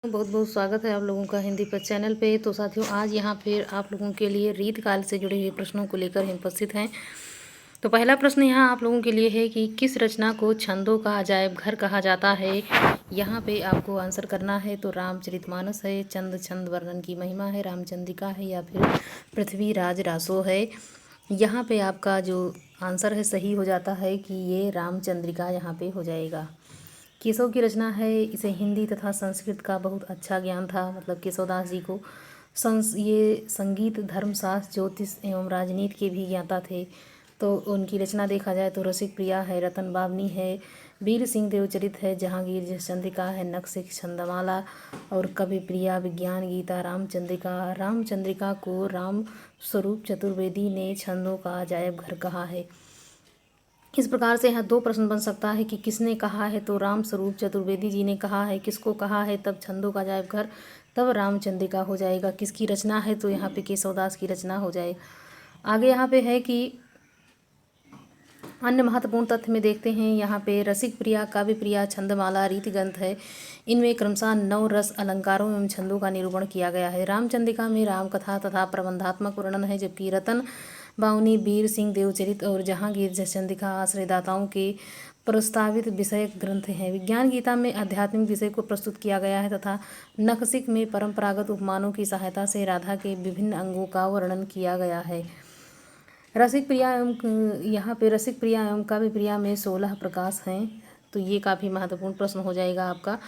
बहुत बहुत स्वागत है आप लोगों का हिंदी पर चैनल पे। तो साथियों, आज यहाँ फिर आप लोगों के लिए रीत काल से जुड़े हुए प्रश्नों को लेकर हम उपस्थित हैं। तो पहला प्रश्न यहाँ आप लोगों के लिए है कि किस रचना को छंदों का अजायब घर कहा जाता है। यहाँ पे आपको आंसर करना है। तो रामचरितमानस है, चंद छंद वर्णन की महिमा है, रामचंद्रिका है, या फिर पृथ्वीराज रासो है। यहाँ पे आपका जो आंसर है सही हो जाता है कि ये रामचंद्रिका यहाँ पे हो जाएगा। केशव की रचना है। इसे हिंदी तथा संस्कृत का बहुत अच्छा ज्ञान था, मतलब केशवदास जी को। ये संगीत, धर्मशास्त्र, ज्योतिष एवं राजनीति के भी ज्ञाता थे। तो उनकी रचना देखा जाए तो रसिक प्रिया है, रतन बावनी है, वीर सिंह देवचरित है, जहांगीर जसचंद्रिका है, नक्शिक छंदमाला और कवि प्रिया, विज्ञान गीता, रामचंद्रिका। रामचंद्रिका को राम स्वरूप चतुर्वेदी ने छंदों का अजायब घर कहा है। इस प्रकार से यहाँ दो प्रश्न बन सकता है कि किसने कहा है। तो राम स्वरूप चतुर्वेदी जी ने कहा है। किसको कहा है, तब छंदों का अजायब घर, तब रामचंद्रिका हो जाएगा। किसकी रचना है, तो यहाँ पे केशवदास की रचना हो जाए। आगे यहाँ पे है कि अन्य महत्वपूर्ण तथ्य में देखते हैं। यहाँ पे रसिक प्रिया, काव्य प्रिया, छंदमाला, रीति ग्रंथ है। इनमें क्रमशः 9 रस, अलंकारों एवं छंदों का निरूपण किया गया है। रामचंद्रिका में राम कथा तथा प्रबंधात्मक वर्णन है, जबकि रतन बावनी, वीर सिंह देवचरित और जहांगीर जसचंद्रिका आश्रयदाताओं के प्रस्तावित विषयक ग्रंथ हैं। विज्ञान गीता में आध्यात्मिक विषय को प्रस्तुत किया गया है तथा नखशिक में परंपरागत उपमानों की सहायता से राधा के विभिन्न अंगों का वर्णन किया गया है। रसिक प्रिया एवं यहाँ पे रसिक प्रिया एवं काव्य प्रिया में 16 प्रकाश हैं। तो ये काफ़ी महत्वपूर्ण प्रश्न हो जाएगा आपका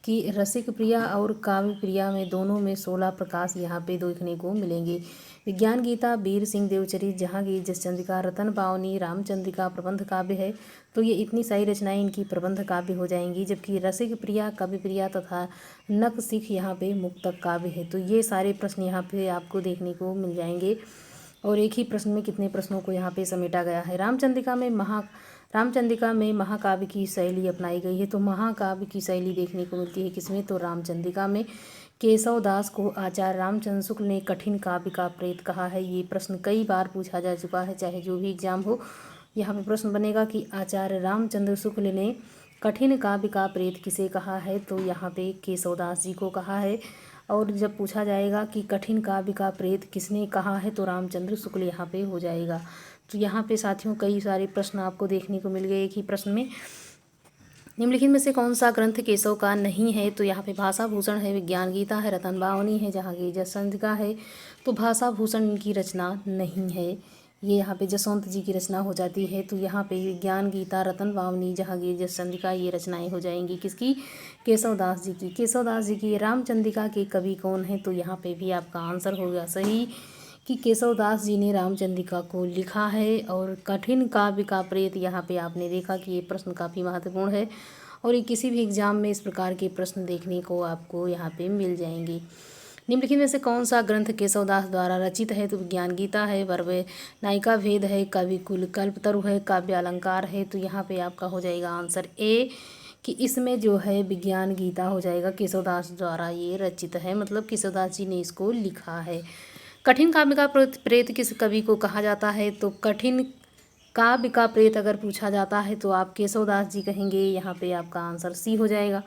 कि रसिक प्रिया और काव्य प्रिया में दोनों में 16 प्रकाश यहाँ पे देखने को मिलेंगे। विज्ञान गीता, वीर सिंह देवचरित, जहांगीर जसचंद्रिका, रतन बावनी, रामचंद्रिका प्रबंध काव्य है। तो ये इतनी सारी रचनाएं इनकी प्रबंध काव्य हो जाएंगी, जबकि रसिक प्रिया, काव्य प्रिया तथा नखशिख यहाँ पे मुक्तक काव्य है। तो ये सारे प्रश्न यहाँ पे आपको देखने को मिल जाएंगे। और एक ही प्रश्न में कितने प्रश्नों को यहाँ पे समेटा गया है। रामचंद्रिका में महाकाव्य की शैली अपनाई गई है। तो महाकाव्य की शैली देखने को मिलती है किसमें, तो रामचंद्रिका में। केशवदास को आचार्य रामचंद्र शुक्ल ने कठिन काव्य का प्रेत कहा है। ये प्रश्न कई बार पूछा जा चुका है, चाहे जो भी एग्जाम हो। यहाँ पे प्रश्न बनेगा कि आचार्य रामचंद्र शुक्ल ने कठिन काव्य का प्रेत किसे कहा है, तो यहाँ पे केशवदास जी को कहा है। और जब पूछा जाएगा कि कठिन काव्य का प्रेत किसने कहा है, तो रामचंद्र शुक्ल यहाँ पे हो जाएगा। तो यहाँ पे साथियों कई सारे प्रश्न आपको देखने को मिल गए एक ही प्रश्न में। निम्नलिखित में से कौन सा ग्रंथ केशव का नहीं है, तो यहाँ पे भाषा भूषण है, विज्ञान गीता है, रतन बावनी है, जहांगीर जसचंद्रिका है। तो भाषा भूषण इनकी रचना नहीं है, ये यहाँ पे जसवंत जी की रचना हो जाती है। तो यहाँ पे विज्ञान गीता, रतन बावनी, जहांगीर जसचंद्रिका ये रचनाएं हो जाएंगी किसकी, केशवदास जी की। केशवदास जी की। रामचंद्रिका के कवि कौन है, तो यहाँ पे भी आपका आंसर होगा सही कि केशवदास जी ने रामचंद्रिका को लिखा है। और कठिन काव्य का प्रेत, यहाँ पे आपने देखा कि ये प्रश्न काफ़ी महत्वपूर्ण है और ये किसी भी एग्जाम में इस प्रकार के प्रश्न देखने को आपको यहाँ पे मिल जाएंगे। निम्नलिखित में से कौन सा ग्रंथ केशवदास द्वारा रचित है, तो विज्ञान गीता है, वर्व नायिका भेद है, कवि कुल कल्पतरु है, काव्य अलंकार है। तो यहाँ पे आपका हो जाएगा आंसर ए कि इसमें जो है विज्ञान गीता हो जाएगा, केशवदास द्वारा ये रचित है, मतलब केशवदास जी ने इसको लिखा है। कठिन काव्य का प्रेत किस कवि को कहा जाता है, तो कठिन काव्य का प्रेत अगर पूछा जाता है तो आप केशवदास जी कहेंगे। यहाँ पे आपका आंसर सी हो जाएगा।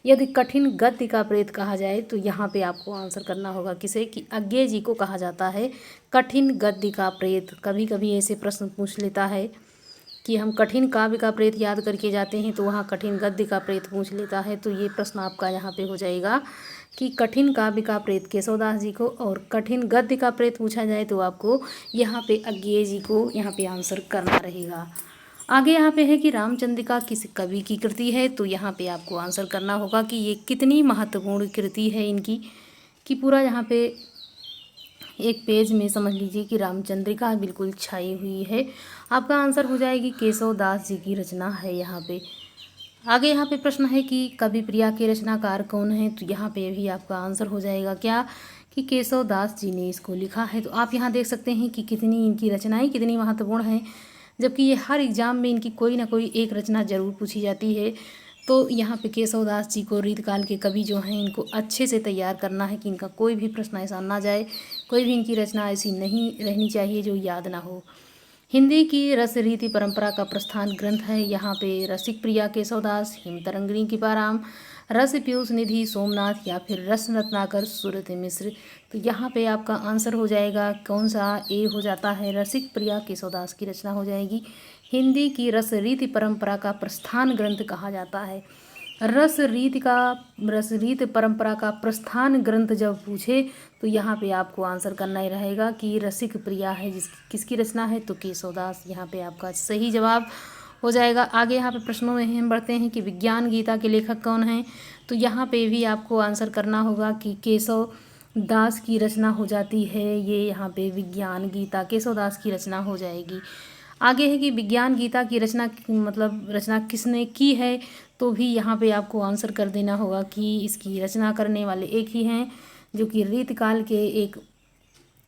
यदि कठिन गद्य का प्रेत कहा जाए तो यहाँ पे आपको आंसर करना होगा किसे, कि अज्ञे जी को कहा जाता है कठिन गद्य का प्रेत। कभी कभी ऐसे प्रश्न पूछ लेता है कि हम कठिन काव्य का प्रेत याद करके जाते हैं तो वहाँ कठिन गद्य का प्रेत पूछ लेता है। तो ये प्रश्न आपका यहाँ पे हो जाएगा कि कठिन काव्य का प्रेत केशवदास जी को, और कठिन गद्य का प्रेत पूछा जाए तो आपको यहाँ पे अज्ञेय जी को यहाँ पे आंसर करना रहेगा। आगे यहाँ पे है कि रामचंद्रिका किस कवि की कृति है, तो यहाँ पे आपको आंसर करना होगा कि ये कितनी महत्वपूर्ण कृति है इनकी, कि पूरा यहाँ पे एक पेज में समझ लीजिए कि रामचंद्रिका बिल्कुल छाई हुई है। आपका आंसर हो जाएगी केशवदास जी की रचना है यहाँ पे। आगे यहाँ पे प्रश्न है कि कवि प्रिया के रचनाकार कौन है, तो यहाँ पे भी आपका आंसर हो जाएगा क्या, कि केशवदास जी ने इसको लिखा है। तो आप यहाँ देख सकते हैं कि कितनी इनकी रचनाएं कितनी महत्वपूर्ण हैं, जबकि ये हर एग्जाम में इनकी कोई ना कोई एक रचना जरूर पूछी जाती है। तो यहाँ पे केशवदास जी को रीतकाल के कवि जो हैं इनको अच्छे से तैयार करना है कि इनका कोई भी प्रश्न ऐसा ना जाए, कोई भी इनकी रचना ऐसी नहीं रहनी चाहिए जो याद ना हो। हिंदी की रस रीति परंपरा का प्रस्थान ग्रंथ है यहाँ पे रसिक प्रिया केशवदास, हिमतरंगिणी कृपाराम, रस पीयूष निधि सोमनाथ या फिर रस रत्नाकर सुरत मिश्र। तो यहाँ पे आपका आंसर हो जाएगा कौन सा, ए हो जाता है रसिक प्रिया केशवदास की रचना हो जाएगी। हिंदी की रस रीति परंपरा का प्रस्थान ग्रंथ कहा जाता है। रस रीत परंपरा का प्रस्थान ग्रंथ जब पूछे तो यहाँ पे आपको आंसर करना ही रहेगा कि रसिक प्रिया है, किसकी रचना है, तो केशवदास यहाँ पे आपका सही जवाब हो जाएगा। आगे यहाँ पे प्रश्नों में हम बढ़ते हैं कि विज्ञान गीता के लेखक कौन हैं। तो यहाँ पे भी आपको आंसर करना होगा कि केशव दास की रचना हो जाती है। ये यहाँ पे विज्ञान गीता केशवदास की रचना हो जाएगी। आगे है कि विज्ञान गीता की रचना किसने की है। तो भी यहाँ पे आपको आंसर कर देना होगा कि इसकी रचना करने वाले एक ही हैं, जो कि रीतकाल के एक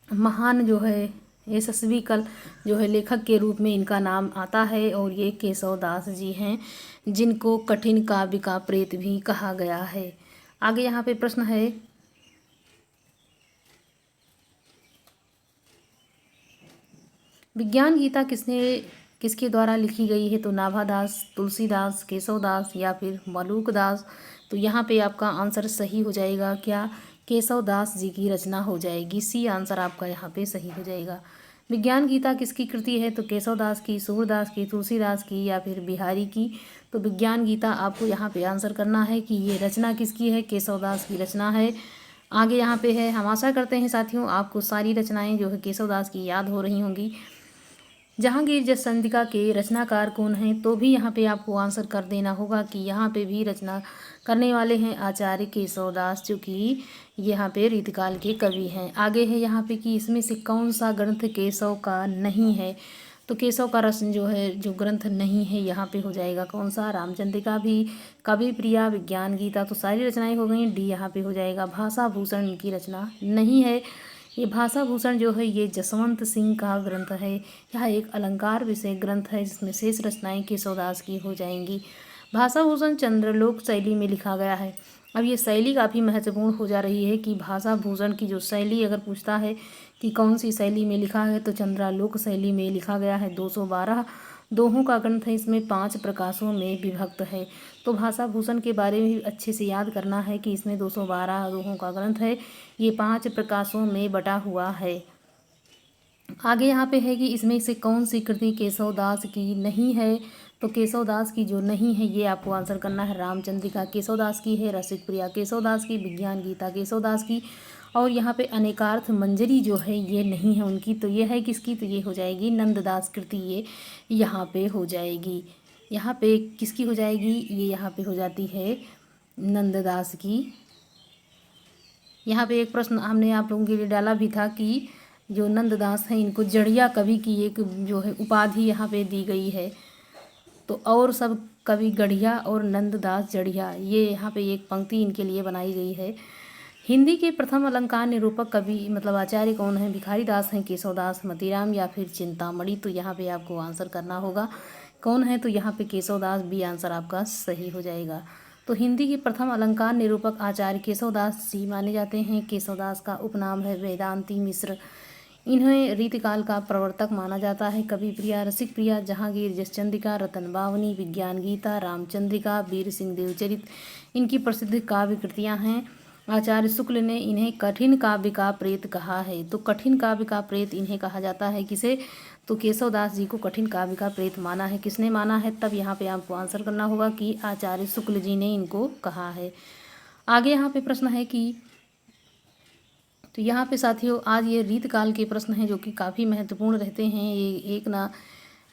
महान जो है यशस्वी कल जो है लेखक के रूप में इनका नाम आता है, और ये केशवदास जी हैं, जिनको कठिन काव्य का प्रेत भी कहा गया है। आगे यहाँ पे प्रश्न है, विज्ञान गीता किसके द्वारा लिखी गई है। तो नाभादास, तुलसीदास, केशवदास या फिर मलूकदास। तो यहाँ पे आपका आंसर सही हो जाएगा क्या, केशवदास जी की रचना हो जाएगी। सी आंसर आपका यहाँ पे सही हो जाएगा। विज्ञान गीता किसकी कृति है। तो केशवदास की, सूरदास की, तुलसीदास की या फिर बिहारी की। तो विज्ञान गीता आपको यहाँ पे आंसर करना है कि ये रचना किसकी है, केशवदास की रचना है। आगे यहाँ पे है, हम आशा करते हैं साथियों आपको सारी रचनाएं जो है केशवदास की याद हो रही होंगी। जहांगीर जसवंतिका के रचनाकार कौन हैं। तो भी यहाँ पे आपको आंसर कर देना होगा कि यहाँ पे भी रचना करने वाले हैं आचार्य केशवदास, जो कि यहाँ पे रीतकाल के कवि हैं। आगे है यहाँ पे कि इसमें से कौन सा ग्रंथ केशव का नहीं है। तो केशव का रस जो ग्रंथ नहीं है यहाँ पे हो जाएगा कौन सा, रामचंद्रिका भी, कवि प्रिया, विज्ञान गीता। तो सारी रचनाएं हो गई, डी यहाँ पे हो जाएगा। भाषा भूषण इनकी रचना नहीं है। ये भाषा भूषण जो है ये जसवंत सिंह का ग्रंथ है। यह एक अलंकार विषय ग्रंथ है, जिसमें शेष रचनाएं केशवदास की हो जाएंगी। भाषा भूषण चंद्रलोक शैली में लिखा गया है। अब ये शैली काफ़ी महत्वपूर्ण हो जा रही है कि भाषा भूषण की जो शैली अगर पूछता है कि कौन सी शैली में लिखा है, तो चंद्रालोक शैली में लिखा गया है। 212 दोहों का ग्रंथ है, इसमें 5 प्रकाशों में विभक्त है। तो भाषा भूषण के बारे में भी अच्छे से याद करना है कि इसमें 212 दोहों का ग्रंथ है, ये 5 प्रकाशों में बटा हुआ है। आगे यहाँ पे है कि इसमें से कौन सी कृति केशवदास की नहीं है। तो केशवदास की जो नहीं है ये आपको आंसर करना है। रामचंद्रिका केशवदास की है, रसिक प्रिया केशवदास की, विज्ञान गीता केशवदास की, और यहाँ पे अनेकार्थ मंजरी जो है ये नहीं है उनकी। तो ये है किसकी, तो ये हो जाएगी नंददास कृति, ये यहाँ पे हो जाएगी। यहाँ पे किसकी हो जाएगी, ये यहाँ पे हो जाती है नंददास की। यहाँ पे एक प्रश्न हमने आप लोगों के लिए डाला भी था कि जो नंददास हैं इनको जड़िया कवि की एक जो है उपाधि यहाँ पे दी गई है। तो और सब कवि गढ़िया और नंददास जड़िया, ये यहाँ पे एक पंक्ति इनके लिए बनाई गई है। हिंदी के प्रथम अलंकार निरूपक कवि आचार्य कौन है। भिखारी दास हैं, केशवदास, मतीराम या फिर चिंतामणि। तो यहाँ पे आपको आंसर करना होगा कौन है, तो यहाँ पे केशवदास, बी आंसर आपका सही हो जाएगा। तो हिंदी के प्रथम अलंकार निरूपक आचार्य केशवदास जी माने जाते हैं। केशवदास का उपनाम है वेदांती मिश्र। इन्हें रीतिकाल का प्रवर्तक माना जाता है। कवि प्रिया, रसिक प्रिया, जहांगीर जसचंद्रिका, रतन बावनी, विज्ञान गीता, रामचंद्रिका, वीर सिंह देवचरित इनकी प्रसिद्ध काव्य कृतियाँ हैं। आचार्य शुक्ल ने इन्हें कठिन काव्य का प्रेत कहा है। तो कठिन काव्य का प्रेत इन्हें कहा जाता है। किसे, तो केशवदास जी को कठिन काव्य का प्रेत माना है। किसने माना है, तब यहाँ पे आपको आंसर करना होगा कि आचार्य शुक्ल जी ने इनको कहा है। आगे यहाँ पे प्रश्न है कि, तो यहाँ पे साथियों आज ये रीतकाल के प्रश्न हैं जो कि काफ़ी महत्वपूर्ण रहते हैं। ये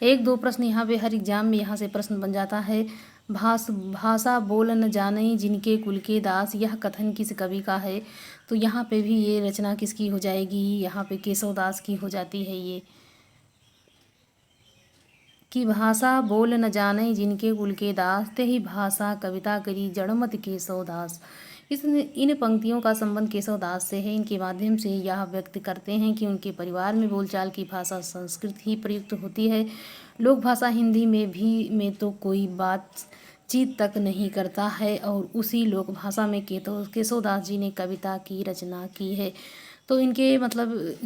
एक दो प्रश्न यहाँ पे हर एग्जाम में यहाँ से प्रश्न बन जाता है। भाषा बोल न जाने जिनके कुल के दास, यह कथन किस कवि का है। तो यहाँ पे भी ये रचना किसकी हो जाएगी, यहाँ पे केशवदास की हो जाती है। ये कि भाषा बोल न जाने जिनके कुल के दास, ते ही भाषा कविता करी जड़मत केशवदास। इन पंक्तियों का संबंध केशवदास से है। इनके माध्यम से यह व्यक्त करते हैं कि उनके परिवार में बोलचाल की भाषा संस्कृत ही प्रयुक्त होती है। लोक भाषा हिंदी में तो कोई बातचीत तक नहीं करता है, और उसी लोक भाषा में केशवदास जी ने कविता की रचना की है। तो इनके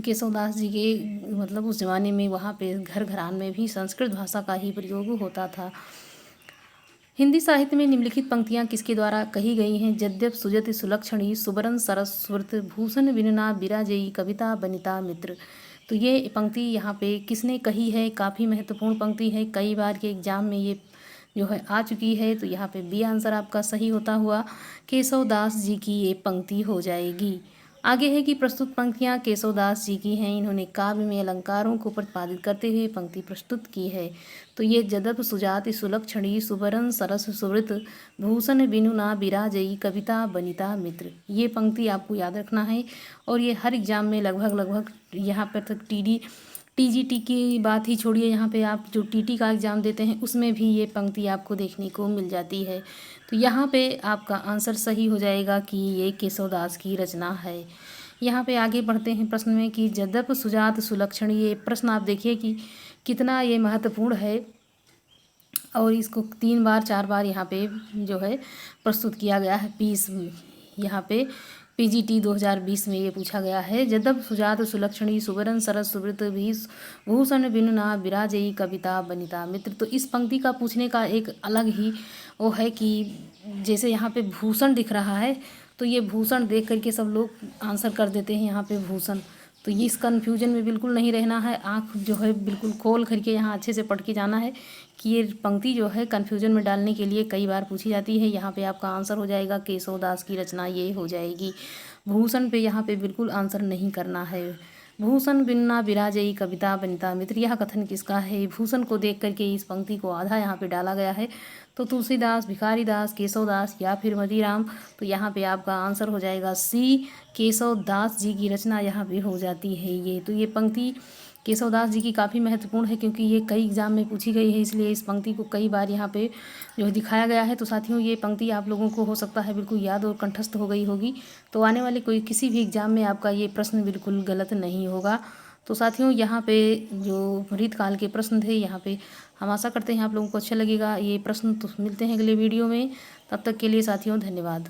केशवदास जी के उस ज़माने में वहाँ पे घर घरान में भी संस्कृत भाषा का ही प्रयोग होता था। हिंदी साहित्य में निम्नलिखित पंक्तियाँ किसके द्वारा कही गई हैं? यद्यप सुजति सुलक्षणी सुबरन सरस स्मृत भूषण विनुना विराजयी कविता बनिता मित्र। तो ये पंक्ति यहाँ पे किसने कही है? काफ़ी महत्वपूर्ण पंक्ति है, कई बार के एग्जाम में ये जो है आ चुकी है। तो यहाँ पे बी आंसर आपका सही होता हुआ केशव दास जी की ये पंक्ति हो जाएगी। आगे है कि प्रस्तुत पंक्तियाँ केशव दास जी की हैं। इन्होंने काव्य में अलंकारों को प्रतिपादित करते हुए पंक्ति प्रस्तुत की है। तो ये जदप सुजाति सुलक्षणी सुबरन सरस सुवृत भूषण बिनुना विराजयी कविता बनिता मित्र। ये पंक्ति आपको याद रखना है और ये हर एग्जाम में लगभग यहाँ पर तक टीजीटी की बात ही छोड़िए, यहाँ पे आप जो टीटी का एग्ज़ाम देते हैं उसमें भी ये पंक्ति आपको देखने को मिल जाती है। तो यहाँ पे आपका आंसर सही हो जाएगा कि ये केशव दास की रचना है। यहाँ पे आगे बढ़ते हैं प्रश्न में कि जदप सुजात सुलक्षण। ये प्रश्न आप देखिए कि कितना ये महत्वपूर्ण है और इसको 3 बार 4 बार यहाँ पे जो है प्रस्तुत किया गया है। यहाँ पे पीजीटी 2020 में ये पूछा गया है। जदप सुजात सुलक्षणी सुबरन सरस सुवृत भूषण बिनुना विराजयी कविता बनिता मित्र। तो इस पंक्ति का पूछने का एक अलग ही वो है कि जैसे यहाँ पे भूषण दिख रहा है तो ये भूषण देख करके सब लोग आंसर कर देते हैं यहाँ पे भूषण। तो ये इस कन्फ्यूजन में बिल्कुल नहीं रहना है, आँख जो है बिल्कुल खोल करके यहाँ अच्छे से पढ़ के जाना है कि ये पंक्ति जो है कन्फ्यूजन में डालने के लिए कई बार पूछी जाती है। यहाँ पे आपका आंसर हो जाएगा केशव दास की रचना ये हो जाएगी। भूषण पे यहाँ पे बिल्कुल आंसर नहीं करना है। भूषण बिन्ना विराजयी कविता बनिता मित्र, यह कथन किसका है? भूषण को देख करके इस पंक्ति को आधा यहाँ पे डाला गया है। तो तुलसीदास, भिखारी दास, केशव दास या फिर मदीराम। तो यहाँ पे आपका आंसर हो जाएगा सी, केशव दास जी की रचना यहाँ पे हो जाती है ये। तो ये पंक्ति केशव दास जी की काफ़ी महत्वपूर्ण है क्योंकि ये कई एग्जाम में पूछी गई है, इसलिए इस पंक्ति को कई बार यहाँ पे जो दिखाया गया है। तो साथियों ये पंक्ति आप लोगों को हो सकता है बिल्कुल याद और कंठस्थ हो गई होगी। तो आने वाले किसी भी एग्जाम में आपका ये प्रश्न बिल्कुल गलत नहीं होगा। तो साथियों यहाँ पे जो रीतकाल के प्रश्न थे यहाँ पे हम आशा करते हैं आप लोगों को अच्छा लगेगा ये प्रश्न। तो मिलते हैं अगले वीडियो में, तब तक के लिए साथियों धन्यवाद।